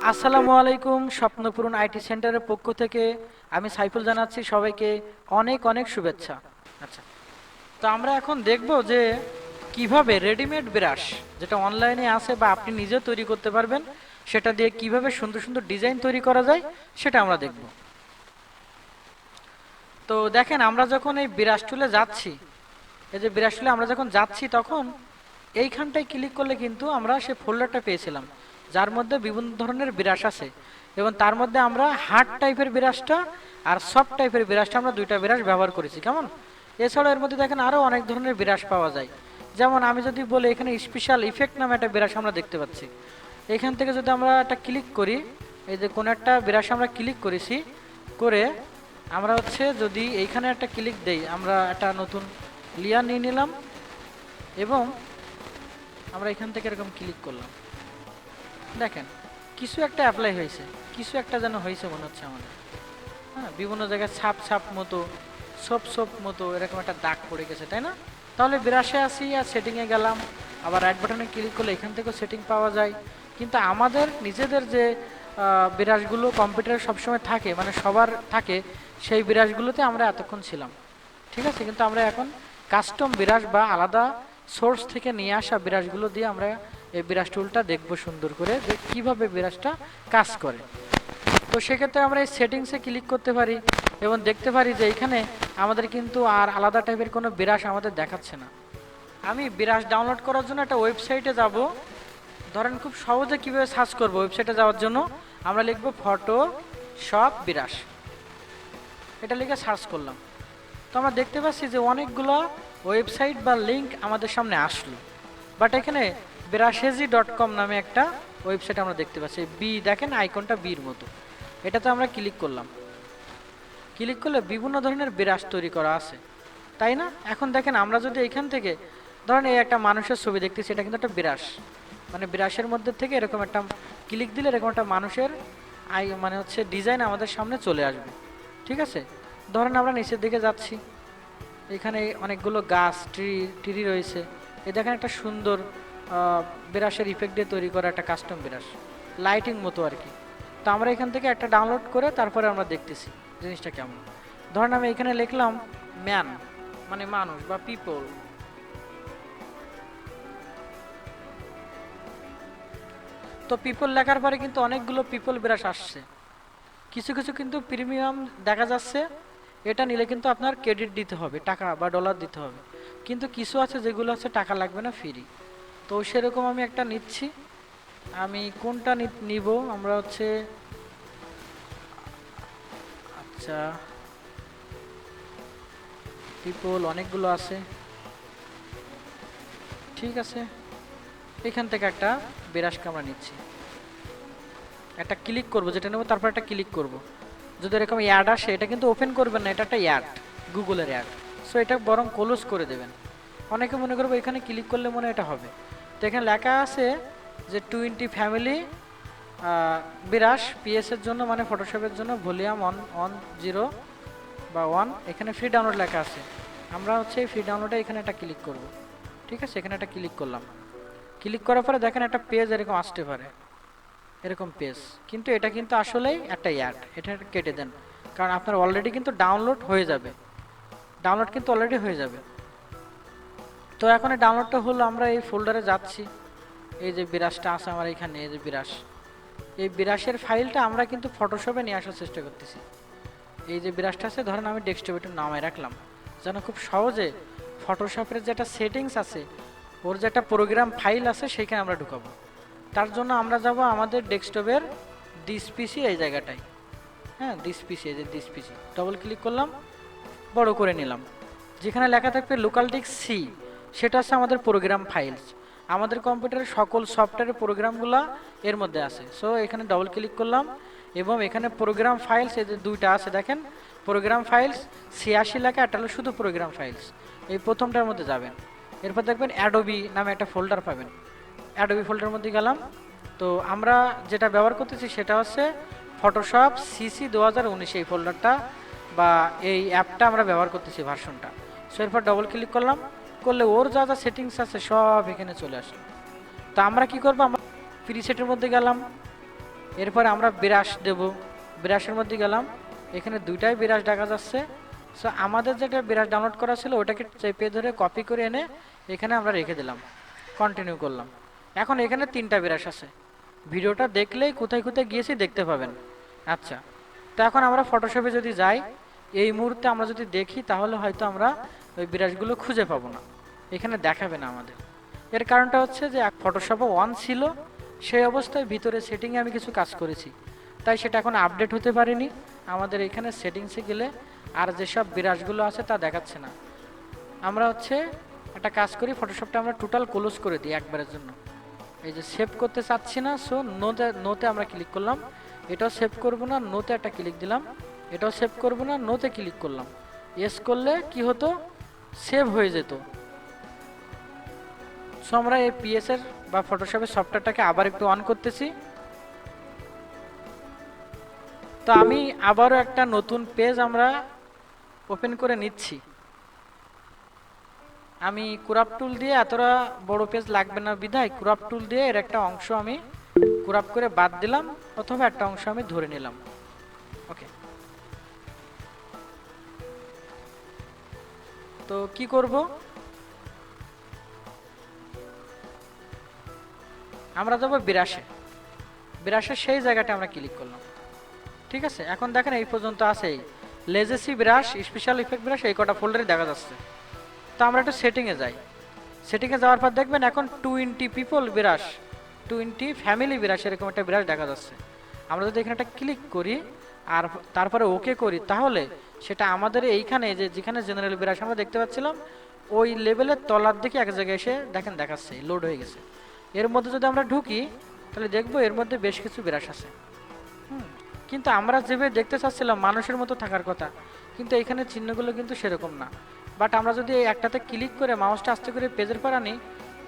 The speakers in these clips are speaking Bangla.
আসসালামু আলাইকুম। স্বপ্নপূরণ আইটি সেন্টারের পক্ষ থেকে আমি সাইফুল জানাচ্ছি সবাইকে অনেক অনেক শুভেচ্ছা। আচ্ছা, তো আমরা এখন দেখব যে কিভাবে রেডিমেড ব্রাশ যেটা অনলাইনে আছে বা আপনি নিজে তৈরি করতে পারবেন, সেটা দিয়ে কিভাবে সুন্দর সুন্দর ডিজাইন তৈরি করা যায় সেটা আমরা দেখব। তো দেখেন, আমরা যখন এই ব্রাশ টুলে যাচ্ছি, এই যে ব্রাশ টুলে আমরা যখন যাচ্ছি তখন এইখানটায় ক্লিক করলে কিন্তু আমরা সেই ফোল্ডারটা পেয়েছিলাম যার মধ্যে বিভিন্ন ধরনের ব্রাশ আছে, এবং তার মধ্যে আমরা হার্ড টাইপের ব্রাশটা আর সফট টাইপের ব্রাশটা আমরা দুইটা ব্রাশ ব্যবহার করেছি। কেমন? এছাড়াও এর মধ্যে দেখেন আরও অনেক ধরনের ব্রাশ পাওয়া যায়। যেমন আমি যদি বলি, এখানে স্পেশাল ইফেক্ট নামে একটা ব্রাশ আমরা দেখতে পাচ্ছি। এখান থেকে যদি আমরা একটা ক্লিক করি, এই যে কোনো একটা ব্রাশ আমরা ক্লিক করেছি, করে আমরা হচ্ছে যদি এইখানে একটা ক্লিক দেই, আমরা একটা নতুন লেয়ার নিয়ে নিলাম এবং আমরা এখান থেকে এরকম ক্লিক করলাম। দেখেন কিছু একটা অ্যাপ্লাই হয়েছে, কিছু একটা যেন হয়েছে মনে হচ্ছে আমাদের। হ্যাঁ, বিভিন্ন জায়গায় ছাপ ছাপ মতো, সোপ সোপ মতো এরকম একটা দাগ পড়ে গেছে, তাই না? তাহলে ব্রাশে আসি আর সেটিংয়ে গেলাম, আবার রাইট বাটনে ক্লিক করলে এখান থেকেও সেটিং পাওয়া যায়। কিন্তু আমাদের নিজেদের যে ব্রাশগুলো কম্পিউটারে সবসময় থাকে, মানে সবার থাকে, সেই ব্রাশগুলোতে আমরা এতক্ষণ ছিলাম। ঠিক আছে, কিন্তু আমরা এখন কাস্টম ব্রাশ বা আলাদা সোর্স থেকে নিয়ে আসা ব্রাশগুলো দিয়ে আমরা এই ব্রাশ টুলটা দেখবো সুন্দর করে যে কীভাবে ব্রাশটা কাজ করে। তো সেক্ষেত্রে আমরা এই সেটিংসে ক্লিক করতে পারি এবং দেখতে পারি যে এখানে আমাদের কিন্তু আর আলাদা টাইপের কোনো ব্রাশ আমাদের দেখাচ্ছে না। আমি ব্রাশ ডাউনলোড করার জন্য একটা ওয়েবসাইটে যাব। ধরেন খুব সহজে কীভাবে সার্চ করবো, ওয়েবসাইটে যাওয়ার জন্য আমরা লিখব ফটোশপ ব্রাশ, এটা লিখে সার্চ করলাম। তো আমরা দেখতে পাচ্ছি যে অনেকগুলো ওয়েবসাইট বা লিঙ্ক আমাদের সামনে আসলো, বাট এখানে brashezi.com নামে একটা ওয়েবসাইট আমরা দেখতে পাচ্ছি। বি দেখেন, আইকনটা বির মতো, এটাতে আমরা ক্লিক করলাম। ক্লিক করলে বিভিন্ন ধরনের ব্রাশ তৈরি করা আছে, তাই না? এখন দেখেন, আমরা যদি এখান থেকে ধরেন এই একটা মানুষের ছবি দেখতেছি, এটা কিন্তু একটা ব্রাশ, মানে ব্রাশের মধ্যে থেকে এরকম একটা ক্লিক দিলে এরকম একটা মানুষের মানে হচ্ছে ডিজাইন আমাদের সামনে চলে আসবে। ঠিক আছে, ধরেন আমরা নিচের দিকে যাচ্ছি, এখানে অনেকগুলো গাছ ট্রি রয়েছে। এই দেখেন একটা সুন্দর ব্রাশের ইফেক্ট দিয়ে তৈরি করা একটা কাস্টম ব্রাশ, লাইটিং মতো আর কি। তো আমরা এখান থেকে একটা ডাউনলোড করে তারপরে আমরা দেখতেছি জিনিসটা কেমন। ধরেন আমি এখানে লিখলাম ম্যান, মানে মানুষ বা পিপল। তো পিপল লেখার পরে কিন্তু অনেকগুলো পিপল ব্রাশ আসছে, কিছু কিছু কিন্তু প্রিমিয়াম দেখা যাচ্ছে, এটা নিলে কিন্তু আপনার ক্রেডিট দিতে হবে, টাকা বা ডলার দিতে হবে। কিন্তু কিছু আছে যেগুলো হচ্ছে টাকা লাগবে না, ফ্রি। তো সেরকম আমি একটা নিচ্ছি। আমি কোনটা নিব, আমরা হচ্ছে আচ্ছা, পিপল অনেকগুলো আছে, ঠিক আছে। এখান থেকে একটা ব্রাশকে আমরা নিচ্ছি, একটা ক্লিক করব, যেটা নেব তারপর একটা ক্লিক করব। যদি এরকম অ্যাড আসে, এটা কিন্তু ওপেন করবেন না, এটা একটা অ্যাড, গুগলের অ্যাড। সো এটা বরং ক্লোজ করে দেবেন। অনেকে মনে করবো এখানে ক্লিক করলে মনে এটা হবে। তো এখানে লেখা আছে যে 20 ফ্যামিলি ব্রাশ পিএসের জন্য, মানে ফটোশপের জন্য ভলিউম 110 বা 1, এখানে ফ্রি ডাউনলোড লেখা আছে। আমরা হচ্ছে এই ফ্রি ডাউনলোডে এখানে একটা ক্লিক করব। ঠিক আছে, এখানে একটা ক্লিক করলাম। ক্লিক করার পরে দেখেন একটা পেজ এরকম আসতে পারে, এরকম পেজ, কিন্তু এটা কিন্তু আসলেই একটা অ্যাড, এটা কেটে দেন, কারণ আপনার অলরেডি কিন্তু ডাউনলোড হয়ে যাবে, ডাউনলোড কিন্তু অলরেডি হয়ে যাবে। তো এখন এই ডাউনলোডটা হলো, আমরা এই ফোল্ডারে যাচ্ছি, এই যে ব্রাশটা আছে আমার এখানে, এই যে ব্রাশ, এই ব্রাশের ফাইলটা আমরা কিন্তু ফটোশপে নিয়ে আসার চেষ্টা করতেছি। এই যে ব্রাশটা আছে, ধরেন আমি ডেস্কটপে একটু নামায় রাখলাম, যেন খুব সহজে ফটোশপের যেটা সেটিংস আছে, ওর যে একটা প্রোগ্রাম ফাইল আছে সেইখানে আমরা ঢুকাবো। তার জন্য আমরা যাব আমাদের ডেস্কটপের দিস পিসি, এই জায়গাটায়। হ্যাঁ, দিস পিসি, এই যে দিস পিসি, ডবল ক্লিক করলাম, বড় করে নিলাম। যেখানে লেখা থাকবে লোকাল ডিস্ক সি, সেটা হচ্ছে আমাদের প্রোগ্রাম ফাইলস। আমাদের কম্পিউটারের সকল সফটওয়্যারের প্রোগ্রামগুলো এর মধ্যে আছে। সো এখানে ডবল ক্লিক করলাম এবং এখানে প্রোগ্রাম ফাইলস, এই যে দুইটা আছে দেখেন, প্রোগ্রাম ফাইলস 86 লেখা, এটা হলো শুধু প্রোগ্রাম ফাইলস, এই প্রথমটার মধ্যে যাবেন। এরপর দেখবেন অ্যাডোবি নামে একটা ফোল্ডার পাবেন, অ্যাডোবি ফোল্ডারের মধ্যে গেলাম। তো আমরা যেটা ব্যবহার করতেছি সেটা হচ্ছে ফটোশপ সিসি 2019, এই ফোল্ডারটা বা এই অ্যাপটা আমরা ব্যবহার করতেছি, ভার্সনটা। সো এরপর ডবল ক্লিক করলাম, করলে ওর যা যা সেটিংস আছে সব এখানে চলে আসলো। তো আমরা কি করবো, আমরা প্রিসেটের মধ্যে গেলাম, এরপরে আমরা বিরাশ দেব, বিরাশের মধ্যে গেলাম, এখানে দুইটাই বিরাশ দেখা যাচ্ছে। সো আমাদের যেটা বিরাশ ডাউনলোড করা ছিল ওটাকে চেপে ধরে কপি করে এনে এখানে আমরা রেখে দিলাম, কন্টিনিউ করলাম। এখন এখানে তিনটা বিরাশ আছে, ভিডিওটা দেখলেই কোথায় কোথায় গিয়েছি দেখতে পাবেন। আচ্ছা, তো এখন আমরা ফটোশপে যদি যাই, এই মুহূর্তে আমরা যদি দেখি তাহলে হয়তো আমরা ওই বিরাশগুলো খুঁজে পাবো না, এখানে দেখাবে না আমাদের। এর কারণটা হচ্ছে যে ফটোশপে অন ছিল, সেই অবস্থায় ভিতরে সেটিংয়ে আমি কিছু কাজ করেছি, তাই সেটা এখন আপডেট হতে পারেনি। আমাদের এখানে সেটিংসে গেলে আর যেসব বিরাশগুলো আছে তা দেখাচ্ছে না। আমরা হচ্ছে একটা কাজ করি, ফটোশপটা আমরা টোটাল ক্লোজ করে দিই একবারের জন্য। এই যে সেভ করতে চাচ্ছি না, সো নোতে আমরা ক্লিক করলাম। এটাও সেভ করব না, নোতে একটা ক্লিক দিলাম। এটাও সেভ করব না, নোতে ক্লিক করলাম। এস করলে কি হতো, সেভ হয়ে যেত। সো আমরা এই পিএস এর বা ফটোশপের সফটওয়্যারটাকে আবার একটু অন করতেছি। তো আমি আবারও একটা নতুন পেজ আমরা ওপেন করে নিচ্ছি। আমি ক্রপ টুল দিয়ে, এতটা বড় পেজ লাগবে না বিধায় ক্রপ টুল দিয়ে এর একটা অংশ আমি ক্রপ করে বাদ দিলাম, অথবা একটা অংশ আমি ধরে নিলাম। ওকে, তো কি করব, আমরা যাবো বিরাশে, বিরাশের সেই জায়গাটা আমরা ক্লিক করলাম। ঠিক আছে, এখন দেখেন এই পর্যন্ত আছে লেজেসি বিরাশ, স্পেশাল ইফেক্ট বিরাশ, এই কটা ফোল্ডারে দেখা যাচ্ছে। তো আমরা একটু সেটিংয়ে যাই, সেটিংয়ে যাওয়ার পর দেখবেন এখন 20 পিপল বিরাশ, 20 ফ্যামিলি বিরাশ, এরকম একটা বিরাশ দেখা যাচ্ছে। আমরা যদি এখানে একটা ক্লিক করি আর তারপরে ওকে করি, তাহলে সেটা আমাদের এইখানে যেখানে জেনারেল বিরাশ আমরা দেখতে পাচ্ছিলাম ওই লেভেলের তলার দিকে এক জায়গায় এসে দেখেন দেখাচ্ছে লোড হয়ে গেছে। এর মধ্যে যদি আমরা ঢুকি তাহলে দেখবো এর মধ্যে বেশ কিছু বিরাশ আছে। কিন্তু আমরা যেভাবে দেখতে চাচ্ছিলাম মানুষের মতো থাকার কথা, কিন্তু এখানে চিহ্নগুলো কিন্তু সেরকম না। বাট আমরা যদি এই একটাতে ক্লিক করে মাউসটা আস্তে করে পেজের পর আনি,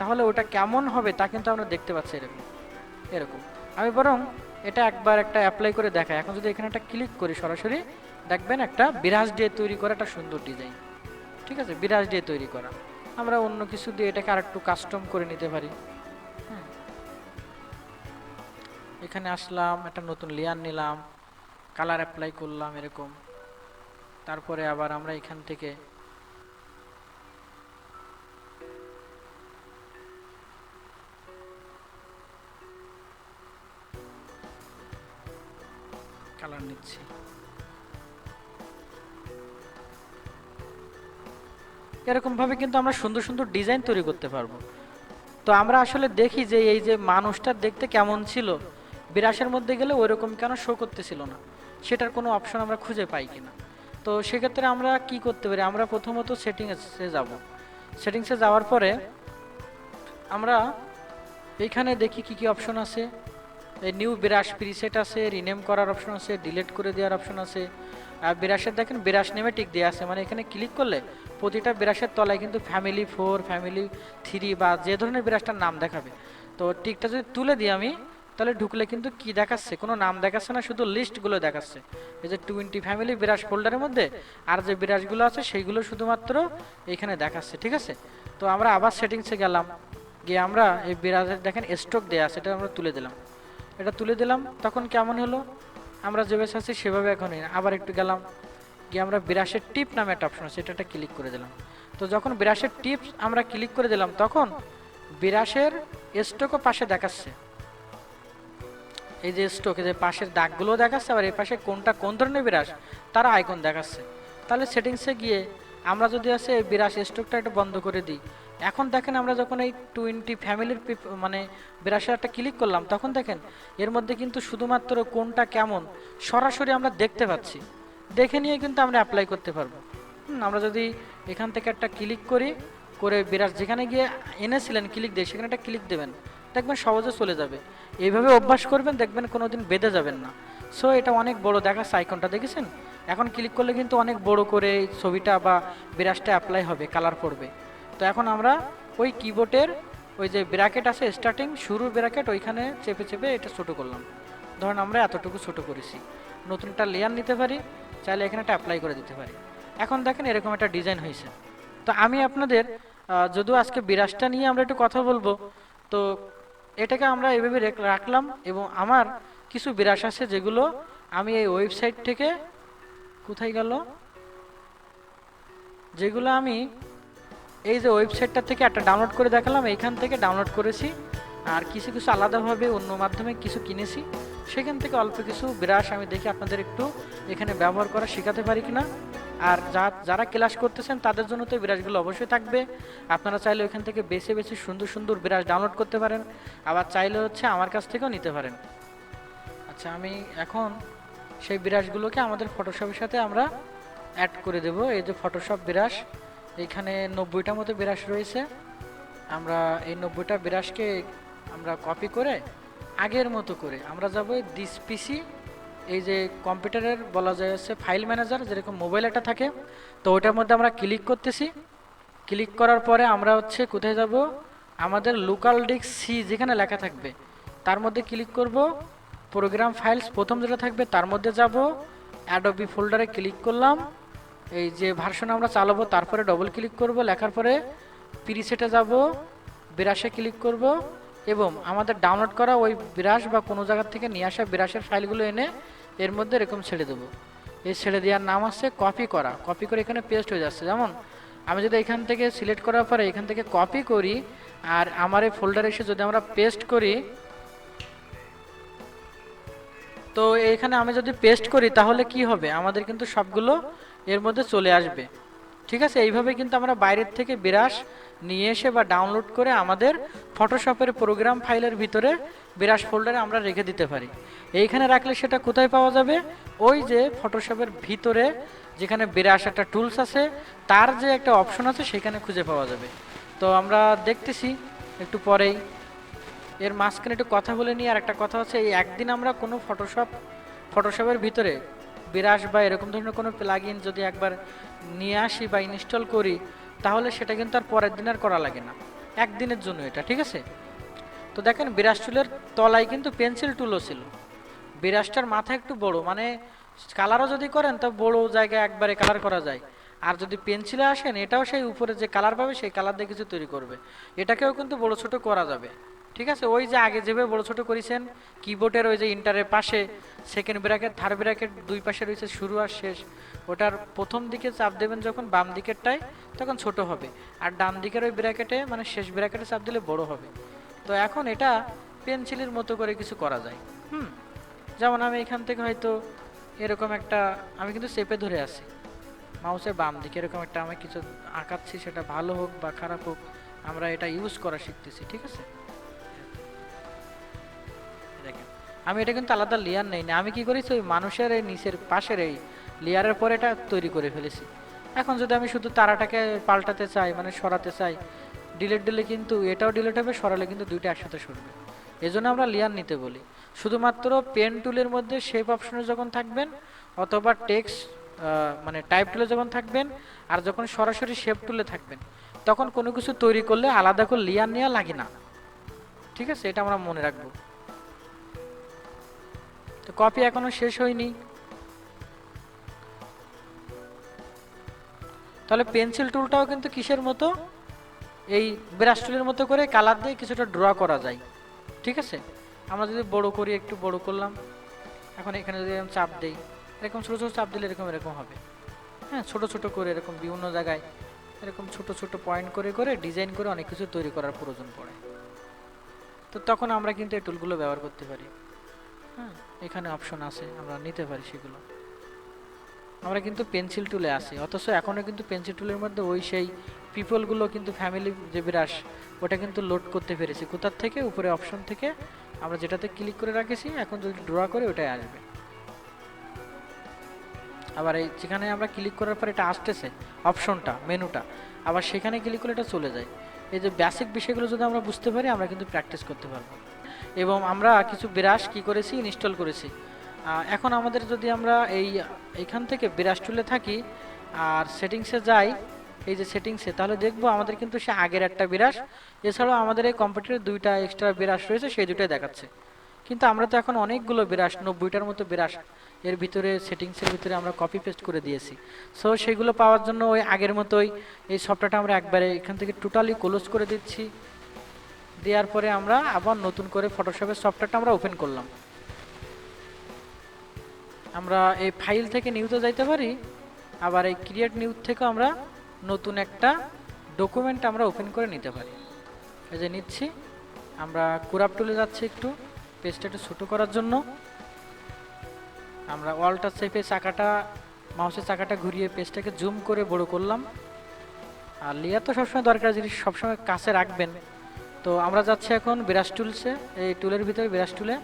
তাহলে ওটা কেমন হবে তা কিন্তু আমরা দেখতে পাচ্ছি এরকম এরকম। আমি বরং এটা একবার একটা অ্যাপ্লাই করে দেখাই। এখন যদি এখানে একটা ক্লিক করি সরাসরি, দেখবেন একটা বিরাজ দিয়ে তৈরি করা একটা সুন্দর ডিজাইন। ঠিক আছে, বিরাজ দিয়ে তৈরি করা। আমরা অন্য কিছু দিয়ে এটাকে আরেকটু কাস্টম করে নিতে পারি। এখানে আসলাম, একটা নতুন লেয়ার নিলাম, কালার অ্যাপ্লাই করলাম এরকম। তারপরে আবার আমরা এখান থেকে কালার নিচ্ছি। এরকম ভাবে কিন্তু আমরা সুন্দর সুন্দর ডিজাইন তৈরি করতে পারবো। তো আমরা আসলে দেখি যে এই যে মানুষটা দেখতে কেমন ছিল, বিরাশের মধ্যে গেলে ওইরকম কেন শো করতেছিল না, সেটার কোনো অপশন আমরা খুঁজে পাই কিনা। তো সেক্ষেত্রে আমরা কি করতে পারি, আমরা প্রথমত সেটিংসে যাব। সেটিংসে যাওয়ার পরে আমরা এইখানে দেখি কি কি অপশন আছে। এই নিউ বিরাশ প্রিসেট আছে, রিনেম করার অপশন আছে, ডিলিট করে দেওয়ার অপশন আছে। আর বিরাশের দেখেন বিরাশ নেমে টিক দেওয়া আছে, মানে এখানে ক্লিক করলে প্রতিটা বিরাশের তলায় কিন্তু ফ্যামিলি 4, ফ্যামিলি 3 বা যে ধরনের বিরাশটার নাম দেখাবে। তো টিকটা যদি তুলে দিই আমি, তাহলে ঢুকলে কিন্তু কি দেখাচ্ছে, কোনো নাম দেখাচ্ছে না, শুধু লিস্টগুলো দেখাচ্ছে। এই যে 20 ফ্যামিলি বিরাশ ফোল্ডারের মধ্যে আর যে বিরাশগুলো আছে সেইগুলো শুধুমাত্র এখানে দেখাচ্ছে। ঠিক আছে, তো আমরা আবার সেটিংসে গেলাম, গিয়ে আমরা এই বিরাশের দেখেন স্টক দেওয়া আছে, এটা আমরা তুলে দিলাম। এটা তুলে দিলাম, তখন কেমন হলো, আমরা যেভাবে আছি সেভাবে এখনই। আবার একটু গেলাম, গিয়ে আমরা বিরাশের টিপ নামে একটা অপশন আছে, এটা ক্লিক করে দিলাম। তো যখন বিরাশের টিপস আমরা ক্লিক করে দিলাম, তখন বিরাশের স্টকও পাশে দেখাচ্ছে। এই যে স্টক, এই যে পাশের দাগগুলো দেখাচ্ছে, আবার এই পাশে কোনটা কোন ধরনের বিরাশ তারা আইকন দেখাচ্ছে। তাহলে সেটিংসে গিয়ে আমরা যদি আছে এই বিরাশ স্টকটা একটু বন্ধ করে দিই, এখন দেখেন আমরা যখন এই 20 ফ্যামিলির মানে বিরাশের একটা ক্লিক করলাম, তখন দেখেন এর মধ্যে কিন্তু শুধুমাত্র কোনটা কেমন সরাসরি আমরা দেখতে পাচ্ছি। দেখে নিয়ে কিন্তু আমরা অ্যাপ্লাই করতে পারবো। আমরা যদি এখান থেকে একটা ক্লিক করি, করে বিরাশ যেখানে গিয়ে এনেছিলেন ক্লিক দিয়ে সেখানে একটা ক্লিক দেবেন, দেখবেন সহজে চলে যাবে। এইভাবে অভ্যাস করবেন, দেখবেন কোনোদিন বেঁধে যাবেন না। সো এটা অনেক বড় দেখাচ্ছে, আইকনটা দেখেছেন, এখন ক্লিক করলে কিন্তু অনেক বড় করে ছবিটা বা বিরাশটা অ্যাপ্লাই হবে, কালার পড়বে। তো এখন আমরা ওই কিবোর্ডের ওই যে ব্র্যাকেট আছে স্টার্টিং শুরুর ব্র্যাকেট, ওইখানে চেপে চেপে এটা ছোট করলাম। ধরেন আমরা এতটুকু ছোট করেছি, নতুন একটা লেয়ার নিতে পারি, চাইলে এখানে একটা অ্যাপ্লাই করে দিতে পারি। এখন দেখেন এরকম একটা ডিজাইন হয়েছে। তো আমি আপনাদের যদিও আজকে বিরাশটা নিয়ে আমরা একটু কথা বলবো, তো এটাকে আমরা এভাবে রাখলাম। এবং আমার কিছু বিরাস আছে যেগুলো আমি এই ওয়েবসাইট থেকে, কোথায় গেল, যেগুলো আমি এই যে ওয়েবসাইটটা থেকে একটা ডাউনলোড করে দেখালাম, এইখান থেকে ডাউনলোড করেছি। আর কিছু কিছু আলাদাভাবে অন্য মাধ্যমে কিছু কিনেছি, সেখান থেকে অল্প কিছু ব্রাশ আমি দেখি আপনাদের একটু এখানে ব্যবহার করা শেখাতে পারি কিনা। আর যারা ক্লাস করতেছেন তাদের জন্য তো এই ব্রাশগুলো অবশ্যই থাকবে। আপনারা চাইলে ওইখান থেকে বেছে বেছে সুন্দর সুন্দর ব্রাশ ডাউনলোড করতে পারেন, আবার চাইলে হচ্ছে আমার কাছ থেকেও নিতে পারেন। আচ্ছা, আমি এখন সেই ব্রাশগুলোকে আমাদের ফটোশপের সাথে আমরা অ্যাড করে দেব। এই যে ফটোশপ ব্রাশ, এইখানে 90টা মতো ব্রাশ রয়েছে। আমরা এই 90টা ব্রাশকে আমরা কপি করে আগের মতো করে আমরা যাব দিস পিসি, এই যে কম্পিউটারের বলা যায় হচ্ছে ফাইল ম্যানেজার, যেরকম মোবাইল একটা থাকে, তো ওইটার মধ্যে আমরা ক্লিক করতেছি। ক্লিক করার পরে আমরা হচ্ছে কোথায় যাব, আমাদের লোকাল ডিস্ক সি যেখানে লেখা থাকবে তার মধ্যে ক্লিক করব। প্রোগ্রাম ফাইলস প্রথম যেটা থাকবে তার মধ্যে যাব, অ্যাডোবি ফোল্ডারে ক্লিক করলাম। এই যে ভার্সন আমরা চালাবো তারপরে ডবল ক্লিক করব, লেখার পরে প্রিসেটে যাব, ব্রাশে ক্লিক করব এবং আমাদের ডাউনলোড করা ওই ব্রাশ বা কোনো জায়গা থেকে নিয়ে আসা ব্রাশের ফাইলগুলো এনে এর মধ্যে এরকম ছেড়ে দেবো। এই ছেড়ে দেওয়ার নাম আছে কপি করা। কপি করে এখানে পেস্ট হয়ে যাচ্ছে। যেমন আমি যদি এখান থেকে সিলেক্ট করার পরে এখান থেকে কপি করি আর আমার এই ফোল্ডারে এসে যদি আমরা পেস্ট করি, তো এখানে আমি যদি পেস্ট করি তাহলে কি হবে, আমাদের কিন্তু সবগুলো এর মধ্যে চলে আসবে। ঠিক আছে, এইভাবে কিন্তু আমরা বাইরের থেকে ব্রাশ নিয়ে এসে বা ডাউনলোড করে আমাদের ফটোশপের প্রোগ্রাম ফাইলের ভিতরে ব্রাশ ফোল্ডারে আমরা রেখে দিতে পারি। এইখানে রাখলে সেটা কোথায় পাওয়া যাবে, ওই যে ফটোশপের ভিতরে যেখানে ব্রাশ একটা টুলস আছে তার যে একটা অপশন আছে সেখানে খুঁজে পাওয়া যাবে। তো আমরা দেখতেছি একটু পরেই। এর মাঝখানে একটু কথা বলে নিই। আর একটা কথা হচ্ছে, এই একদিন আমরা কোনো ফটোশপের ভিতরে ব্রাশ বা এরকম ধরনের কোনো প্লাগইন যদি একবার নিয়ে আসি বা ইনস্টল করি, তাহলে সেটা কিন্তু আর পরের দিন আর করা লাগে না, একদিনের জন্য এটা। ঠিক আছে, তো দেখেন ব্রাশ টুলের তলায় কিন্তু পেন্সিল টুলও ছিল। ব্রাশটার মাথা একটু বড়, মানে কালারও যদি করেন তো বড় জায়গায় একবারে কালার করা যায়। আর যদি পেন্সিলে আসেন, এটাও সেই উপরে যে কালার পাবে সেই কালার দিয়ে কিছু তৈরি করবে, এটাকেও কিন্তু বড় ছোট করা যাবে। ঠিক আছে, ওই যে আগে যেভাবে বড় ছোট করেছেন কিবোর্ডের ওই যে ইন্টারের পাশে সেকেন্ড ব্র্যাকেট থার্ড ব্র্যাকেট দুই পাশে রয়েছে শুরু আর শেষ, ওটার প্রথম দিকে চাপ দেবেন যখন বাম দিকেরটায় তখন ছোট হবে, আর ডান দিকের ওই ব্র্যাকেটে মানে শেষ ব্র্যাকেটে চাপ দিলে বড় হবে। তো এখন এটা পেন্সিলের মতো করে কিছু করা যায়। যেমন আমি এখান থেকে হয়তো এরকম একটা, আমি কিন্তু চেপে ধরে আছি মাউসের বাম দিকে, এরকম একটা আমি কিছু আঁকাচ্ছি, সেটা ভালো হোক বা খারাপ হোক আমরা এটা ইউজ করা শিখতেছি। ঠিক আছে, দেখেন আমি এটা কিন্তু আলাদা লেয়ার নেই না, আমি কি করেছি ওই মানুষের এই নিচের পাশের এই লেয়ারের পরে এটা তৈরি করে ফেলেছি। এখন যদি আমি শুধু তারাটাকে পাল্টাতে চাই মানে সরাতে চাই, ডিলিট দিলে কিন্তু এটাও ডিলিট হবে, সরালে কিন্তু দুইটা একসাথে সরবে। এজন্য আমরা লেয়ার নিতে বলি। শুধুমাত্র পেন টুলের মধ্যে শেপ অপশনে যখন থাকবেন অথবা টেক্সট মানে টাইপ টুলে যখন থাকবেন আর যখন সরাসরি শেপ টুলে থাকবেন, তখন কোনো কিছু তৈরি করলে আলাদা করে লেয়ার নেওয়া লাগে না। ঠিক আছে, এটা আমরা মনে রাখবো। তো কপি এখনো শেষ হয়নি, তাহলে পেন্সিল টুলটাও কিন্তু কিসের মতো, এই ব্রাশ টুলের মতো করে কালার দিয়ে কিছুটা ড্র করা যায়। ঠিক আছে, আমরা যদি বড় করি একটু বড় করলাম, এখন এখানে যদি আমি চাপ দেই, এরকম ছোটো ছোটো চাপ দিলে এরকম এরকম হবে। হ্যাঁ, ছোটো ছোটো করে এরকম বিভিন্ন জায়গায় এরকম ছোটো ছোটো পয়েন্ট করে করে ডিজাইন করে অনেক কিছু তৈরি করার প্রয়োজন পড়ে। তো তখন আমরা কিন্তু এই টুলগুলো ব্যবহার করতে পারি। হ্যাঁ, এখানে অপশন আছে, আমরা নিতে পারি সেগুলো। আমরা কিন্তু পেন্সিল টুলে আছি, অথচ এখনও কিন্তু পেন্সিল টুলের মধ্যে ওই সেই পিপলগুলো কিন্তু ফ্যামিলি যে ব্রাশ ওটা কিন্তু লোড করতে পেরেছি। কোথার থেকে, উপরে অপশন থেকে আমরা যেটাতে ক্লিক করে রাখেছি, এখন যদি ড্র করে ওটাই আসবে। আবার এই যেখানে আমরা ক্লিক করার পর এটা আসতেছে অপশনটা, মেনুটা, আবার সেখানে ক্লিক করলে এটা চলে যায়। এই যে বেসিক বিষয়গুলো যদি আমরা বুঝতে পারি, আমরা কিন্তু প্র্যাকটিস করতে পারবো। এবং আমরা কিছু ব্রাশ কি করেছি, ইনস্টল করেছি। এখন আমাদের যদি আমরা এইখান থেকে ব্রাশ টুলে থাকি আর সেটিংসে যাই, এই যে সেটিংসে, তাহলে দেখবো আমাদের কিন্তু সে আগের একটা ব্রাশ, এছাড়াও আমাদের এই কম্পিউটারে দুইটা এক্সট্রা ব্রাশ রয়েছে, সেই দুটোই দেখাচ্ছে। কিন্তু আমরা তো এখন অনেকগুলো ব্রাশ, 90টার মতো ব্রাশ এর ভিতরে সেটিংসের ভিতরে আমরা কপি পেস্ট করে দিয়েছি। সো সেগুলো পাওয়ার জন্য ওই আগের মতোই এই সফটওয়্যারটা আমরা একবারে এখান থেকে টোটালি ক্লোজ করে দিচ্ছি। দেওয়ার পরে আমরা আবার নতুন করে ফটোশপের সফটওয়্যারটা আমরা ওপেন করলাম। আমরা এই ফাইল থেকে নিউতে যাইতে পারি, আবার এই ক্রিয়েট নিউ থেকেও আমরা নতুন একটা ডকুমেন্ট আমরা ওপেন করে নিতে পারি। এই যে নিচ্ছি, আমরা কুরাপ টুলে যাচ্ছি একটু পেজটা একটু ছোটো করার জন্য। আমরা অল্টার চেপে চাকাটা, মাউসের চাকাটা ঘুরিয়ে পেজটাকে জুম করে বড় করলাম। আর লেয়ার তো সবসময় দরকার জিনিস, সবসময় কাছে রাখবেন। তো আমরা যাচ্ছি এখন ব্রাশ টুলসে, এই টুলের ভিতরে ব্রাশ টুলে।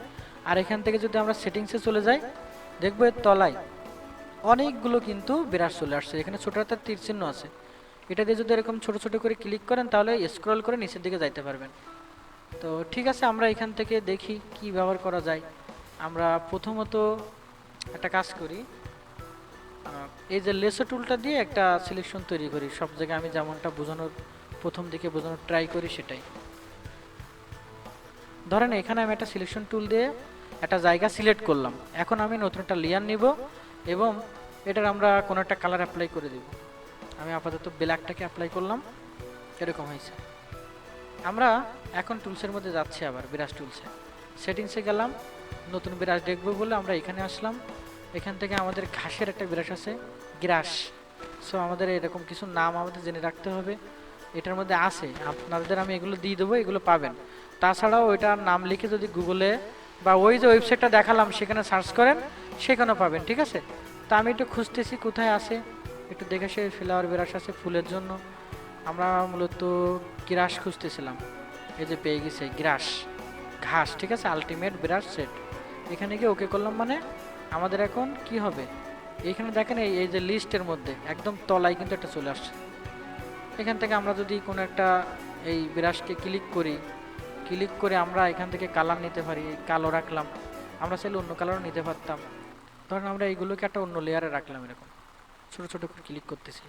আর এখান থেকে যদি আমরা সেটিংসে চলে যাই, দেখবো এর তলায় অনেকগুলো কিন্তু ব্রাশ চলে আসছে। এখানে ছোটো একটা তীর চিহ্ন আছে, এটা দিয়ে যদি এরকম ছোট ছোট করে ক্লিক করেন তাহলে স্ক্রল করে নিচের দিকে যাইতে পারবেন। তো ঠিক আছে, আমরা এখান থেকে দেখি কি ব্যবহার করা যায়। আমরা প্রথমত একটা কাজ করি, এই যে লেসো টুলটা দিয়ে একটা সিলেকশন তৈরি করি। সব জায়গায় আমি যেমনটা বোঝানোর, প্রথম দিকে বোঝানোর ট্রাই করি সেটাই। ধরেন এখানে আমি একটা সিলেকশন টুল দিয়ে একটা জায়গা সিলেক্ট করলাম। এখন আমি নতুন একটা লেয়ার নিব এবং এটার আমরা কোনো একটা কালার অ্যাপ্লাই করে দেব। আমি আপাতত ব্ল্যাকটাকে অ্যাপ্লাই করলাম, এরকম হয়েছে। আমরা এখন টুলসের মধ্যে যাচ্ছি, আবার ব্রাশ টুলসে সেটিংসে গেলাম, নতুন ব্রাশ দেখবো বলে আমরা এখানে আসলাম। এখান থেকে আমাদের ঘাসের একটা ব্রাশ আছে, গ্রাস। সো আমাদের এরকম কিছু নাম আমাদের জেনে রাখতে হবে। এটার মধ্যে আছে, আপনাদের আমি এগুলো দিয়ে দেবো, এগুলো পাবেন। তাছাড়াও ওইটার নাম লিখে যদি গুগলে বা ওই যে ওয়েবসাইটটা দেখালাম সেখানে সার্চ করেন, সেখানেও পাবেন, ঠিক আছে। তা আমি একটু খুঁজতেছি কোথায় আছে, একটু দেখে সে ফ্লাওয়ার ব্রাশ আছে ফুলের জন্য। আমরা মূলত গ্রাস খুঁজতেছিলাম, এই যে পেয়ে গেছে গ্রাস, ঘাস, ঠিক আছে, আলটিমেট ব্রাশ সেট। এখানে গিয়ে ওকে করলাম, মানে আমাদের এখন কি হবে, এখানে দেখেন এই যে লিস্টের মধ্যে একদম তলায় কিন্তু একটা চলে আসছে। এখান থেকে আমরা যদি কোনো একটা এই ব্রাশকে ক্লিক করি, ক্লিক করে আমরা এখান থেকে কালার নিতে পারি। কালো রাখলাম, আমরা চাইলে অন্য কালারও নিতে পারতাম। ধরেন আমরা এইগুলোকে একটা অন্য লেয়ারে রাখলাম, এরকম ছোট ছোট করে ক্লিক করতেছি,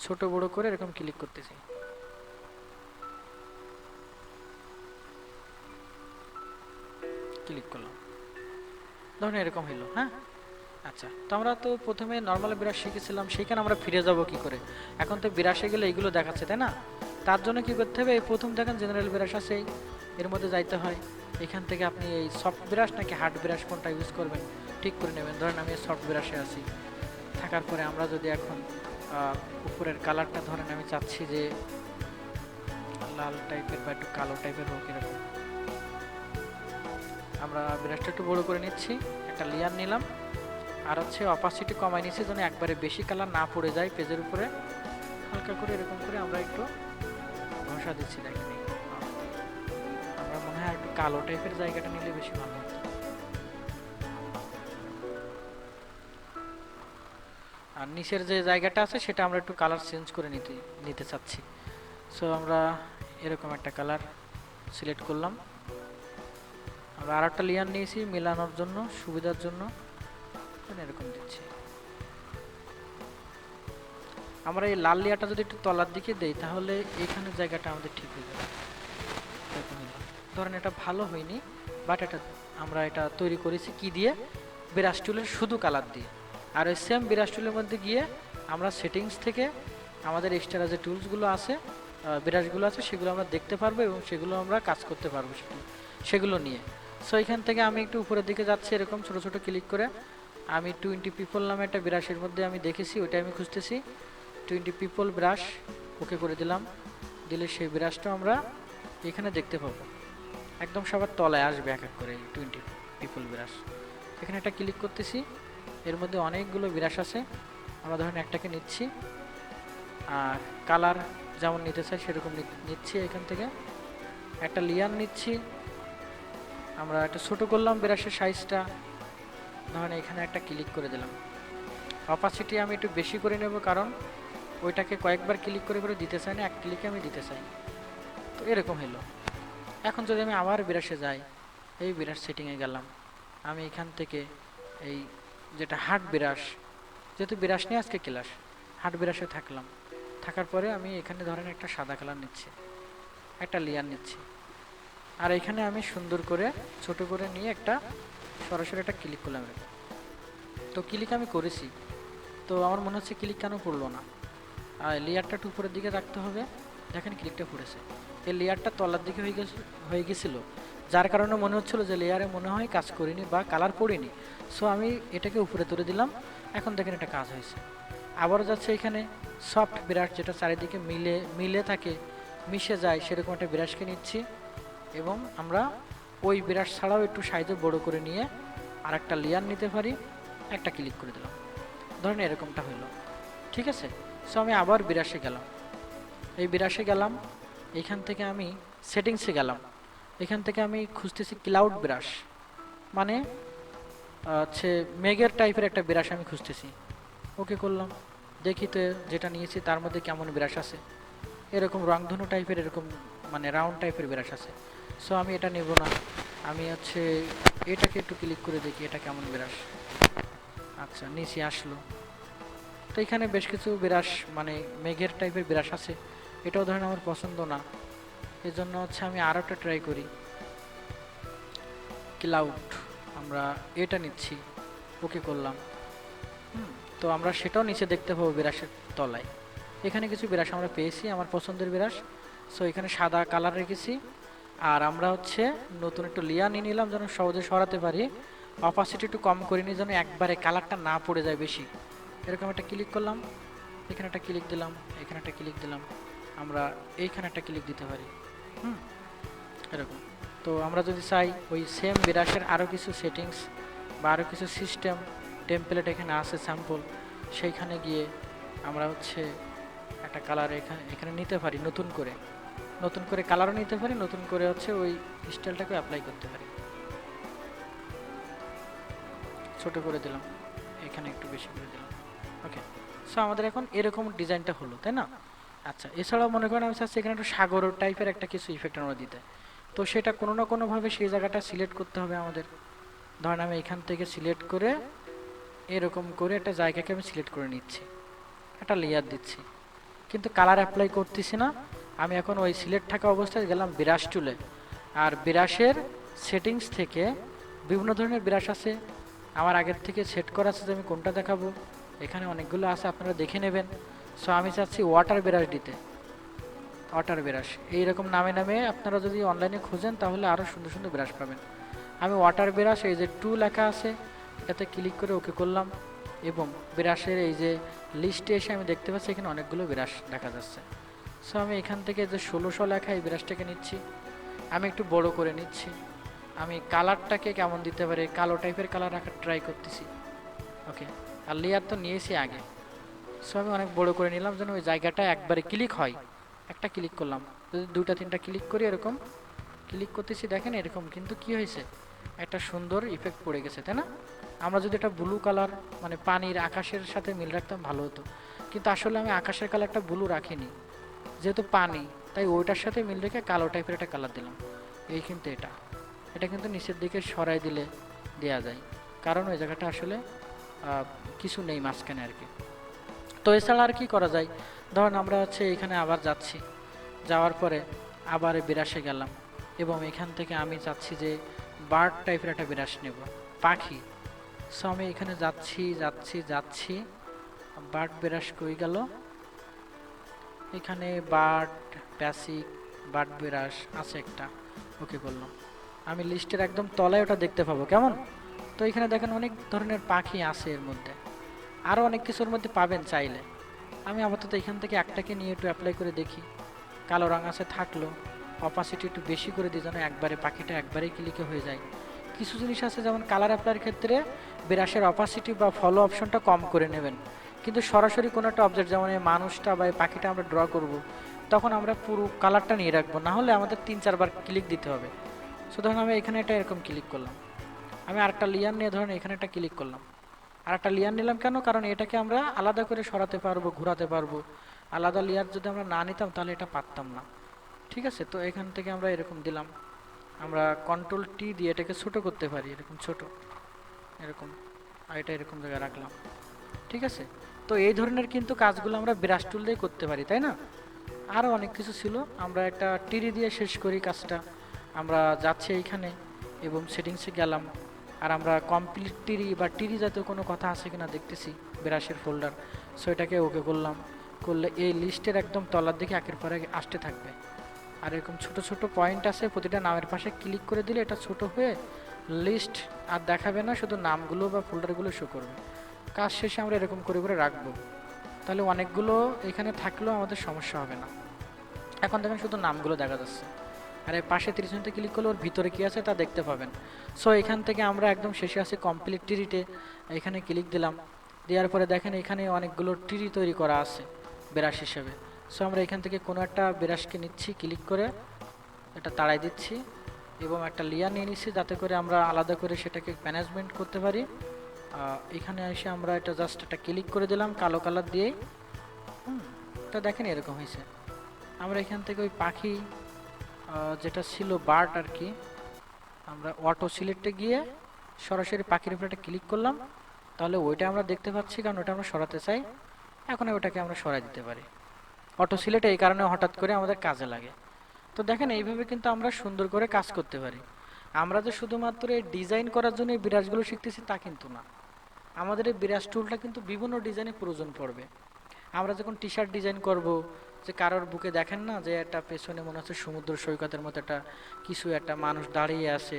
ছোট বড় করে এরকম ক্লিক করতেছি। ক্লিক করলাম, ধরুন এরকম হলো। হ্যাঁ, আচ্ছা, তো আমরা তো প্রথমে নর্মাল ব্রাশ শিখেছিলাম, সেইখানে আমরা ফিরে যাব কি করে? এখন তো ব্রাশে গেলে এইগুলো দেখাচ্ছে, তাই না? তার জন্য কি করতে হবে, এই প্রথম দেখেন জেনারেল ব্রাশ আছে, এর মধ্যে যাইতে হয়। এখান থেকে আপনি এই সফট ব্রাশ নাকি হার্ড ব্রাশ কোনটা ইউজ করবেন ঠিক করে নেবেন। ধরেন আমি সফট ব্রাশে আছি, থাকার পরে আমরা যদি এখন উপরের কালারটা ধরেন আমি চাচ্ছি যে লাল টাইপের বা একটু কালো টাইপের হোক, এরকম আমরা ব্রাশটা একটু বড় করে নিচ্ছি, একটা লেয়ার নিলাম। আর হচ্ছে অপাসিটি কমাই নিচ্ছি যেন একবারে বেশি কালার না পড়ে যায় পেজের উপরে। হালকা করে এরকম করে আমরা একটু ঘষা দিচ্ছি, দেখেন আমরা মনে হয় একটু কালো টাইপের জায়গাটা নিলে বেশি ভালো হতো। আর নিচের যে জায়গাটা আছে সেটা আমরা একটু কালার চেঞ্জ করে নিতে চাচ্ছি। সো আমরা এরকম একটা কালার সিলেক্ট করলাম। আমরা আর একটা লেয়ার নিয়েছি মেলানোর জন্য, সুবিধার জন্য এরকম দিচ্ছি। আমরা এই লাল লেয়ারটা যদি একটু তলার দিকে দেই তাহলে এখানে জায়গাটা আমাদের ঠিক হয়ে যাবে। ধরেন এটা ভালো হয়নি, বাট এটা আমরা এটা তৈরি করেছি কি দিয়ে, ব্রাশ টুলের শুধু কালার দিয়ে। আর ওই সেম ব্রাশ টুলের মধ্যে গিয়ে আমরা সেটিংস থেকে আমাদের এক্সট্রা যে টুলসগুলো আছে, ব্রাশগুলো আছে, সেগুলো আমরা দেখতে পারবো এবং সেগুলো আমরা কাজ করতে পারবো সেগুলো নিয়ে। সো এখান থেকে আমি একটু উপরের দিকে যাচ্ছি, এরকম ছোট ছোট ক্লিক করে আমি 20 পিপল নামে একটা ব্রাশের মধ্যে আমি দেখেছি, ওইটা আমি খুঁজতেছি। 20 পিপল ব্রাশ ওকে করে দিলাম, দিলে সেই ব্রাশটা আমরা এখানে দেখতে পাবো, একদম সবার তলায় আসবে এক এক করে 20 পিপল ব্রাশ। এখানে একটা ক্লিক করতেছি, এর মধ্যে অনেকগুলো ব্রাশ আছে, আমরা ধরেন একটাকে নিচ্ছি আর কালার যেমন নিতে চাই সেরকম নিচ্ছি। এখান থেকে একটা লেয়ার নিচ্ছি, আমরা একটা ছোটো করলাম ব্রাশের সাইজটা, ধরেন এখানে একটা ক্লিক করে দিলাম। অপাসিটি আমি একটু বেশি করে নেব, কারণ ওইটাকে কয়েকবার ক্লিক করে করে দিতে চাই না, এক ক্লিকে আমি দিতে চাই। তো এরকম হলো। এখন যদি আমি আবার ব্রাশে যাই, এই ব্রাশ সেটিংয়ে গেলাম, আমি এখান থেকে এই যেটা হার্ড ব্রাশ, যেহেতু ব্রাশ নিয়ে আজকে ক্লাস, হার্ড ব্রাশে থাকলাম। থাকার পরে আমি এখানে ধরেন একটা সাদা কালার নিচ্ছি, একটা লেয়ার নিচ্ছি, আর এখানে আমি সুন্দর করে ছোট করে নিয়ে একটা সরাসরি একটা ক্লিক করলাম। তো ক্লিক আমি করেছি, তো আমার মনে হচ্ছে ক্লিক কেন করলো না। আর লেয়ারটা একটু উপরের দিকে রাখতে হবে, দেখেন ক্লিকটা পড়েছে। এই লেয়ারটা তলার দিকে হয়ে গেছিল, যার কারণে মনে হচ্ছিল যে লেয়ারে মনে হয় কাজ করিনি বা কালার পড়েনি। সো আমি এটাকে উপরে তুলে দিলাম। এখন দেখেন এটা কাজ হয়েছে। আবারও যাচ্ছে এখানে সফট ব্রাশ, যেটা চারিদিকে মিলে মিলে থাকে, মিশে যায়, সেরকম একটা ব্রাশকে নিচ্ছি এবং আমরা ওই ব্রাশ ছাড়াও একটু সাইজে বড় করে নিয়ে আর একটা লেয়ার নিতে পারি। একটা ক্লিক করে দিলাম, ধরেন এরকমটা হইলো। ঠিক আছে। সো আমি আবার ব্রাশে গেলাম, এই ব্রাশে গেলাম, এখান থেকে আমি সেটিংসে গেলাম, এখান থেকে আমি খুঁজতেছি ক্লাউড ব্রাশ, মানে হচ্ছে মেঘের টাইপের একটা ব্রাশ আমি খুঁজতেছি। ওকে করলাম, দেখি তো যেটা নিয়েছি তার মধ্যে কেমন ব্রাশ আছে। এরকম রংধনু টাইপের, এরকম মানে রাউন্ড টাইপের ব্রাশ আছে। সো আমি এটা নেব না, আমি হচ্ছে এটাকে একটু ক্লিক করে দেখি এটা কেমন ব্রাশ। আচ্ছা, নিচে আসলো। তো এখানে বেশ কিছু ব্রাশ মানে মেঘের টাইপের ব্রাশ আছে, এটাও ধরেন আমার পছন্দ না, এজন্য হচ্ছে আমি আরও একটা ট্রাই করি। ক্লাউড, আমরা এটা নিচ্ছি, ওকে করলাম। তো আমরা সেটাও নিচে দেখতে পাবো ব্রাশের তলায়। এখানে কিছু ব্রাশ আমরা পেয়েছি আমার পছন্দের ব্রাশ। সো এখানে সাদা কালার রেখেছি। আর আমরা হচ্ছে নতুন একটু লেয়ার নিয়ে নিলাম যেন সহজে সরাতে পারি। অপাসিটি একটু কম করে নিই যেন একবারে কালারটা না পড়ে যায় বেশি। এরকম একটা ক্লিক করলাম, এখানে একটা ক্লিক দিলাম, এখানে একটা ক্লিক দিলাম, আমরা এইখানে একটা ক্লিক দিতে পারি। এরকম। তো আমরা যদি চাই ওই সেম ব্রাশের আরও কিছু সেটিংস বা আরও কিছু সিস্টেম টেমপ্লেট এখানে আছে স্যাম্পল, সেইখানে গিয়ে আমরা হচ্ছে একটা কালার এখানে নিতে পারি, নতুন করে কালারও নিতে পারি, নতুন করে হচ্ছে ওই স্টাইলটাকে অ্যাপ্লাই করতে পারি। ছোট করে দিলাম, এখানে একটু বেশি করে দিলাম। ওকে। সো আমাদের এখন এরকম ডিজাইনটা হলো, তাই না? আচ্ছা, এছাড়াও মনে করেন আমি চাচ্ছি এখানে একটু সাগর টাইপের একটা কিছু ইফেক্ট আমরা দিতে। তো সেটা কোনো না কোনোভাবে সেই জায়গাটা সিলেক্ট করতে হবে আমাদের। ধরেন আমি এখান থেকে সিলেক্ট করে এরকম করে একটা জায়গাকে আমি সিলেক্ট করে নিচ্ছি, একটা লেয়ার দিচ্ছি, কিন্তু কালার অ্যাপ্লাই করতেছি না। আমি এখন ওই সিলেক্ট থাকা অবস্থায় গেলাম ব্রাশ টুলে, আর ব্রাশের সেটিংস থেকে বিভিন্ন ধরনের ব্রাশ আছে, আমার আগের থেকে সেট করা আছে যে আমি কোনটা দেখাবো। এখানে অনেকগুলো আছে, আপনারা দেখে নেবেন। সো আমি চাচ্ছি ওয়াটার ব্রাশ দিতে, ওয়াটার ব্রাশ এইরকম নামে নামে আপনারা যদি অনলাইনে খুঁজেন তাহলে আরও সুন্দর সুন্দর ব্রাশ পাবেন। আমি ওয়াটার ব্রাশ, এই যে টু লেখা আছে এটাতে ক্লিক করে ওকে করলাম এবং ব্রাশের এই যে লিস্টে এসে আমি দেখতে পাচ্ছি এখানে অনেকগুলো ব্রাশ দেখা যাচ্ছে। সো আমি এখান থেকে যে 1600 লেখা এই ব্রাশটাকে নিচ্ছি, আমি একটু বড় করে নিচ্ছি। আমি কালারটাকে কেমন দিতে পারি, কালো টাইপের কালার রাখার ট্রাই করতেছি। ওকে, আর লেয়ার তো নিয়েছি আগে। সো আমি অনেক বড় করে নিলাম যেন ওই জায়গাটা একবারে ক্লিক হয়। একটা ক্লিক করলাম, যদি দুটা তিনটা ক্লিক করি, এরকম ক্লিক করতেছি, দেখেন এরকম কিন্তু কি হয়েছে, একটা সুন্দর ইফেক্ট পড়ে গেছে, তাই না? আমরা যদি এটা ব্লু কালার মানে পানির আকাশের সাথে মিল রাখতাম ভালো হতো, কিন্তু আসলে আমি আকাশের কালারটা ব্লু রাখিনি, যেহেতু পানি, তাই ওইটার সাথে মিল রেখে কালো টাইপের একটা কালার দিলাম। এই কিন্তু এটা কিন্তু নিচের দিকে সরাই দিলে দেয়া যায়, কারণ ওই জায়গাটা আসলে কিছু নেই মাঝখানে আর কি। তো এছাড়া আর কি করা যায়, ধরুন আমরা হচ্ছে এখানে আবার যাচ্ছি, যাওয়ার পরে আবার বিরাসে গেলাম এবং এখান থেকে আমি চাচ্ছি যে বার্ড টাইপের একটা বিরাস নেব, পাখি। সো আমি এখানে যাচ্ছি যাচ্ছি যাচ্ছি, বার্ড বিরাস কই গেল, এখানে বার্ড বেসিক বার্ড বিরাস আছে একটা, ওকে করলাম। আমি লিস্টের একদম তলায় ওটা দেখতে পাবো কেমন। তো এখানে দেখেন অনেক ধরনের পাখি আছে, এর মধ্যে আরও অনেক কিছুর মধ্যে পাবেন চাইলে। আমি আপাতত এখান থেকে একটাকে নিয়ে একটু অ্যাপ্লাই করে দেখি, কালো রঙ আছে থাকলো, অপাসিটি একটু বেশি করে দিই যেন একবারে পাখিটা একবারেই ক্লিকে হয়ে যায়। কিছু জিনিস আছে যেমন কালার অ্যাপ্লাইয়ের ক্ষেত্রে ব্রাশের অপাসিটি বা ফলো অপশনটা কম করে নেবেন, কিন্তু সরাসরি কোনো একটা অবজেক্ট যেমন এই মানুষটা বা এই পাখিটা আমরা ড্র করব, তখন আমরা পুরো কালারটা নিয়ে রাখবো, না হলে আমাদের 3-4 বার ক্লিক দিতে হবে। সো ধরুন আমি এখানে এটা এরকম ক্লিক করলাম, আমি আরেকটা লেয়ার নিয়ে ধরুন এখানে একটা ক্লিক করলাম, আর একটা লেয়ার নিলাম কেন, কারণ এটাকে আমরা আলাদা করে সরাতে পারবো, ঘোরাতে পারবো। আলাদা লেয়ার যদি আমরা না নিতাম তাহলে এটা পারতাম না। ঠিক আছে, তো এখান থেকে আমরা এরকম দিলাম, আমরা কন্ট্রোল টি দিয়ে এটাকে ছোট করতে পারি, এরকম ছোট, এরকম, আর এটা এরকম জায়গায় রাখলাম। ঠিক আছে, তো এই ধরনের কিন্তু কাজগুলো আমরা ব্রাশ টুল দিয়ে করতে পারি, তাই না? আরও অনেক কিছু ছিল, আমরা একটা টিরি দিয়ে শেষ করি কাজটা। আমরা যাচ্ছি এইখানে এবং সেটিংসে গেলাম, আর আমরা কমপ্লিট টিরি বা টিরি জাতীয় কোনো কথা আছে কিনা দেখতেছি ব্রাশের ফোল্ডার। সো এটাকে ওকে করলাম, করলে এই লিস্টের একদম তলার দিকে একের পর এক আসতে থাকবে। আর এরকম ছোট ছোট পয়েন্ট আছে, প্রতিটা নামের পাশে ক্লিক করে দিলে এটা ছোট হয়ে লিস্ট আর দেখাবে না, শুধু নামগুলো বা ফোল্ডারগুলো শো করবে। কাজ শেষে আমরা এরকম করে করে রাখবো, তাহলে অনেকগুলো এখানে থাকলেও আমাদের সমস্যা হবে না। এখন দেখেন শুধু নামগুলো দেখা যাচ্ছে, আর এর পাশে 30 মিনিটে ক্লিক করলে ওর ভিতরে কী আছে তা দেখতে পাবেন। সো এখান থেকে আমরা একদম শেষে আছে কমপ্লিট ট্রিতে, এখানে ক্লিক দিলাম। দেওয়ার পরে দেখেন এখানে অনেকগুলো ট্রি তৈরি করা আছে ব্রাশ হিসেবে। সো আমরা এখান থেকে কোনো একটা ব্রাশকে নিচ্ছি, ক্লিক করে এটা তাড়াই দিচ্ছি এবং একটা লেয়ার নিয়ে নিচ্ছি, যাতে করে আমরা আলাদা করে সেটাকে ম্যানেজমেন্ট করতে পারি। এখানে এসে আমরা এটা জাস্ট একটা ক্লিক করে দিলাম কালো কালার দিয়ে। এটা দেখেন এরকম হয়েছে। আমরা এখান থেকে ওই পাখি যেটা ছিল বার্ড আর কি, আমরা অটো সিলেক্টে গিয়ে সরাসরি পাখির উপরে একটা ক্লিক করলাম, তাহলে ওইটা আমরা দেখতে পাচ্ছি, কারণ ওটা আমরা সরাতে চাই। এখন ওটাকে আমরা সরাই দিতে পারি। অটো সিলেক্ট এই কারণে হঠাৎ করে আমাদের কাজে লাগে। তো দেখেন এইভাবে কিন্তু আমরা সুন্দর করে কাজ করতে পারি। আমরা যে শুধুমাত্র এই ডিজাইন করার জন্য এই বিরাজগুলো শিখতেছি তা কিন্তু না, আমাদের এই বিরাজ টুলটা কিন্তু বিভিন্ন ডিজাইনে প্রয়োজন পড়বে। আমরা যখন টি শার্ট ডিজাইন করব, যে কারোর বুকে দেখেন না যে একটা পেছনে মনে হচ্ছে সমুদ্র সৈকতের মতো একটা কিছু, একটা মানুষ দাঁড়িয়ে আছে,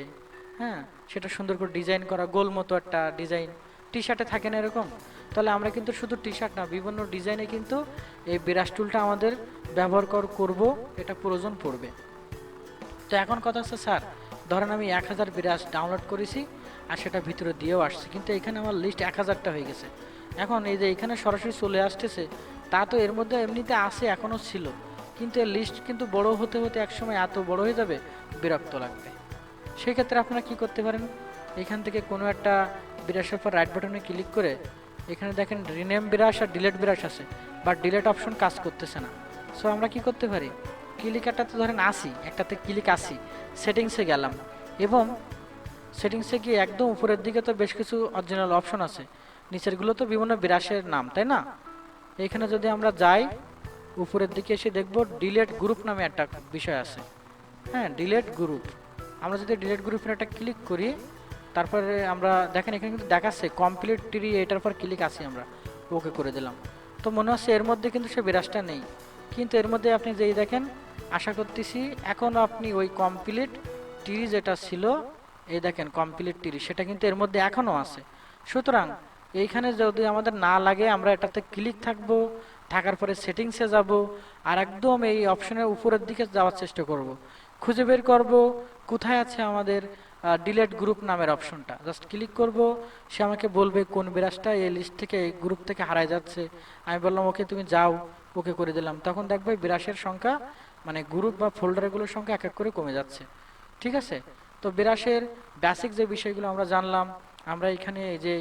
হ্যাঁ, সেটা সুন্দর করে ডিজাইন করা, গোল মতো একটা ডিজাইন টি শার্টে থাকে না এরকম। তাহলে আমরা কিন্তু শুধু টি শার্ট না, বিভিন্ন ডিজাইনে কিন্তু এই বিরাজ টুলটা আমাদের ব্যবহার করব, এটা প্রয়োজন পড়বে। তো এখন কথা হচ্ছে স্যার, ধরেন আমি 1000 বিরাজ ডাউনলোড করেছি আর সেটা ভিতরে দিয়েও আসছে, কিন্তু এখানে আমার লিস্ট 1000টা হয়ে গেছে। এখন এই যে এখানে সরাসরি চলে আসতেছে, তা তো এর মধ্যে এমনিতে আসে, এখনও ছিল, কিন্তু এর লিস্ট কিন্তু বড় হতে হতে একসময় এত বড় হয়ে যাবে, বিরক্ত লাগবে। সেক্ষেত্রে আপনারা কি করতে পারেন, এখান থেকে কোনো একটা বিরাসের পর রাইট বাটনে ক্লিক করে এখানে দেখেন রিনেম বিরাস আর ডিলেট বিরাস আছে, বাট ডিলেট অপশন কাজ করতেছে না। সো আমরা কি করতে পারি, ক্লিকারটাতে ধরেন আসি, একটাতে ক্লিক আসি, সেটিংসে গেলাম এবং সেটিংসে গিয়ে একদম উপরের দিকে তো বেশ কিছু অরিজিনাল অপশন আছে, নিচেরগুলো তো বিভিন্ন বিরাসের নাম, তাই না? এখানে যদি আমরা যাই উপরের দিকে এসে দেখব ডিলেট গ্রুপ নামে একটা বিষয় আছে। হ্যাঁ, ডিলেট গ্রুপ। আমরা যদি ডিলেট গ্রুপের একটা ক্লিক করি, তারপরে আমরা দেখেন এখানে কিন্তু দেখাচ্ছে কমপ্লিট ট্রি, এটার পর ক্লিক আসি, আমরা ওকে করে দিলাম। তো মনে হচ্ছে এর মধ্যে কিন্তু সে বিরাজটা নেই, কিন্তু এর মধ্যে আপনি যেই দেখেন, আশা করতেছি এখন আপনি ওই কমপ্লিট ট্রি যেটা ছিল, এই দেখেন কমপ্লিট ট্রি, সেটা কিন্তু এর মধ্যে এখনও আছে। সুতরাং এইখানে যদি আমাদের না লাগে, আমরা এটাতে ক্লিক থাকবো, থাকার পরে সেটিংসে যাব, আর একদম এই অপশনের উপরের দিকে যাওয়ার চেষ্টা করব, খুঁজে বের করব কোথায় আছে আমাদের ডিলেট গ্রুপ নামের অপশনটা, জাস্ট ক্লিক করব। সে আমাকে বলবে কোন বিরাজটা এই লিস্ট থেকে, এই গ্রুপ থেকে হারায় যাচ্ছে। আমি বললাম ওকে তুমি যাও, ওকে করে দিলাম। তখন দেখবে বিরাসের সংখ্যা, মানে গ্রুপ বা ফোল্ডারগুলোর সংখ্যা এক এক করে কমে যাচ্ছে। ঠিক আছে? তো বিরাসের বেসিক যে বিষয়গুলো আমরা জানলাম, আমরা এখানে এই যে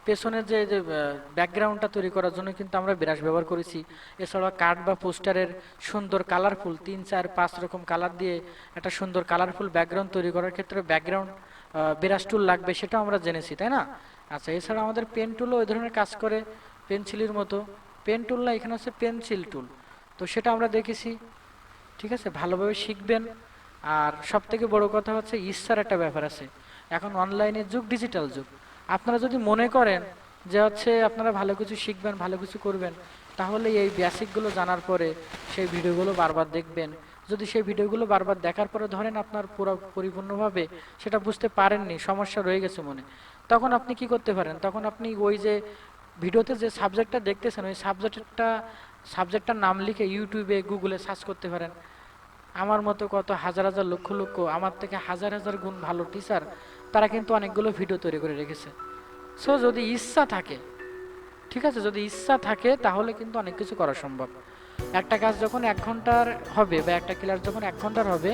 পেছনের যে যে ব্যাকগ্রাউন্ডটা তৈরি করার জন্য কিন্তু আমরা বিরাস ব্যবহার করেছি। এছাড়া কার্ড বা পোস্টারের সুন্দর কালারফুল 3, 4, 5 রকম কালার দিয়ে একটা সুন্দর কালারফুল ব্যাকগ্রাউন্ড তৈরি করার ক্ষেত্রে ব্যাকগ্রাউন্ড বিরাস টুল লাগবে, সেটাও আমরা জেনেছি, তাই না? আচ্ছা, এছাড়া আমাদের পেন টুলও ওই ধরনের কাজ করে, পেন্সিলের মতো। পেন টুল না, এখানে হচ্ছে পেন্সিল টুল, তো সেটা আমরা দেখেছি। ঠিক আছে, ভালোভাবে শিখবেন। আর সব থেকে বড় কথা হচ্ছে ইচ্ছার একটা ব্যাপার আছে। এখন অনলাইনের যুগ, ডিজিটাল যুগ। আপনারা যদি মনে করেন যে হচ্ছে আপনারা ভালো কিছু শিখবেন, ভালো কিছু করবেন, তাহলে এই বেসিকগুলো জানার পরে সেই ভিডিওগুলো বারবার দেখবেন। যদি সেই ভিডিওগুলো বারবার দেখার পরে ধরেন আপনার পুরো পরিপূর্ণভাবে সেটা বুঝতে পারেননি, সমস্যা রয়ে গেছে মনে, তখন আপনি কি করতে পারেন, তখন আপনি ওই যে ভিডিওতে যে সাবজেক্টটা দেখতেছেন, ওই সাবজেক্টটার নাম লিখে ইউটিউবে, গুগলে সার্চ করতে পারেন। আমার মতো কত হাজার হাজার লক্ষ লক্ষ, আমার থেকে হাজার হাজার গুণ ভালো টিচার, তারা কিন্তু অনেকগুলো ভিডিও তৈরি করে রেখেছে। সো যদি ইচ্ছা থাকে, ঠিক আছে, যদি ইচ্ছা থাকে তাহলে কিন্তু অনেক কিছু করা সম্ভব। একটা কাজ যখন 1 ঘন্টার হবে বা একটা ক্লাস যখন 1 ঘন্টার হবে,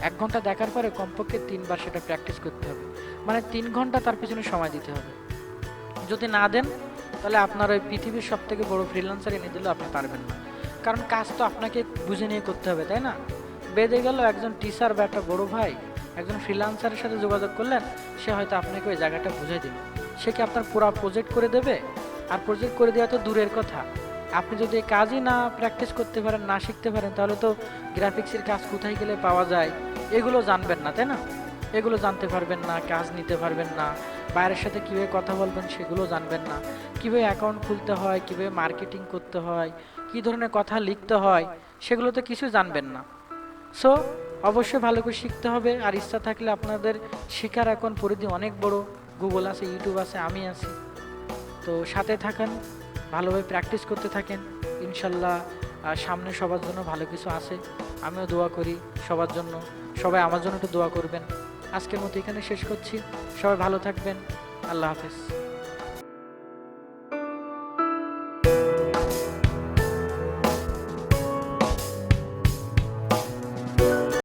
1 ঘন্টা দেখার পরে কমপক্ষে 3 বার সেটা প্র্যাকটিস করতে হবে, মানে 3 ঘন্টা তার পিছনে সময় দিতে হবে। যদি না দেন, তাহলে আপনার ওই পৃথিবীর সব থেকে বড় ফ্রিল্যান্সার এনে দিলেও আপনি পারবেন না, কারণ কাজ তো আপনাকে বুঝে নিয়ে করতে হবে, তাই না? বেঁধে গেল একজন টিচার বা একটা বড় ভাই একজন ফ্রিল্যান্সারের সাথে যোগাযোগ করলেন, সে হয়তো আপনাকে ওই জায়গাটা বুঝাই দিল। সে কি আপনার পুরো প্রজেক্ট করে দেবে? আর প্রজেক্ট করে দেওয়া তো দূরের কথা, আপনি যদি এই কাজই না প্র্যাকটিস করতে পারেন, না শিখতে পারেন, তাহলে তো গ্রাফিক্সের কাজ কোথায় গেলে পাওয়া যায় এগুলো জানবেন না, তাই না? এগুলো জানতে পারবেন না, কাজ নিতে পারবেন না, বাইরের সাথে কীভাবে কথা বলবেন সেগুলো জানবেন না, কীভাবে অ্যাকাউন্ট খুলতে হয়, কীভাবে মার্কেটিং করতে হয়, কী ধরনের কথা লিখতে হয়, সেগুলো তো কিছু জানবেন না। সো অবশ্যই ভালো করে শিখতে হবে। আর ইচ্ছা থাকলে আপনাদের শেখার এখন পরিধি অনেক বড়, গুগল আছে, ইউটিউব আছে, আমি আছি। তো সাথে থাকেন, ভালোভাবে প্র্যাকটিস করতে থাকেন, ইনশাল্লাহ সামনে সবার জন্য ভালো কিছু আছে। আমিও দোয়া করি সবার জন্য, সবাই আমার জন্য একটু দোয়া করবেন। আজকের মতো এখানে শেষ করছি, সবাই ভালো থাকবেন, আল্লাহ হাফেজ।